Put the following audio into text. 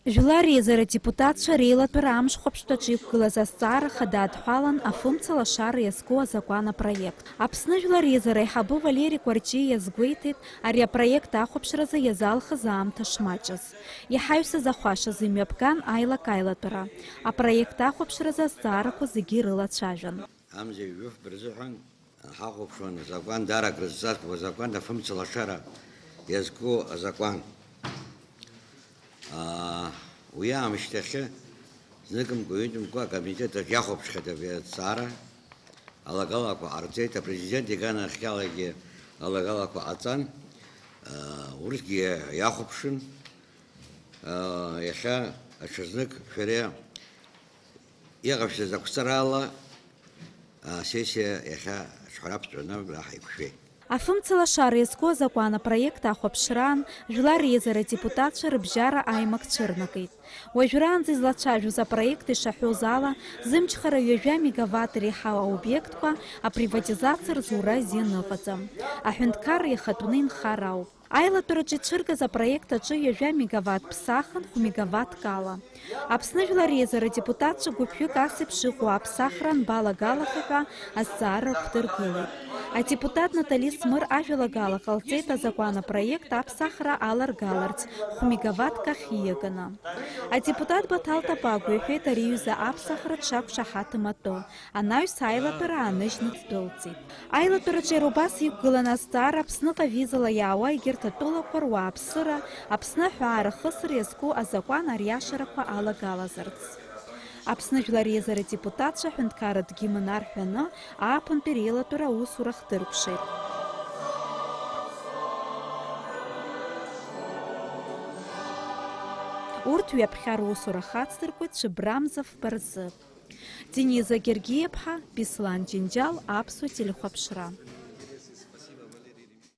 Жуларизера депутатша рейлатора амшхопштачи глазастара хадат халан афумцала шар яско законопроект. Апсны жуларизера хабу Валерий Кварчи язгвейтит ария проект ахопшраза язалха заамта шмачас. Яхаюса захваша зимьяпкан айла кайлатора. А проект ахопшраза старако зигирила чажан. Амзе юф брзухан хахопшон закон дарак раззат закон да фумцала шара язко закон. ويا مشتخه زنكم قويتم كوا كابينتة ياخب شخته في سارة الله قالك وعرضت بريزيدنت كان خيالك الله قالك وعطان ورث ياخب شن يخا الشزنك فريا يغفش زكسر الله سيسي يخا شحرابت ونام راح يكفي Афымцала шар яско законопроект ахопшран жуларизера депутатша рыбжара аймак чернакит. Уажран злачажу за проекты шахузала зымчхара южа мегаватт рехава объектка а приватизация зура зеновацам. А хюнткар ехатунин харау. Айла турачичырга за проекта чы южа мегаватт псахан ху мегаватт кала. Апсны жуларизера депутатша гупью касып шиху апсахран бала галахака асара ктыргылы. А депутат Натали Смыр ажила гала халцейта законопроект апсахра алар галарц хумигават кахиягана. А депутат батал табагу ефета риюза апсахра чак шахаты мато. Анаю сайла пера анышнит долци. Айла тураче рубас юггылана стар апсныта визала яуа игерта тола корва апсыра апсна хуара хысыр язку а закон арьяшараква ала галазарц. Апсны жуларизера депутатша хюнткара дгиманар хюна апын перела тура усурах тыркшет. Урт уяпхар усурах ацтырквит Шибрамзов Барзы. Дениза Гергиепха, Беслан Джинджал, Апсу Телехопшра.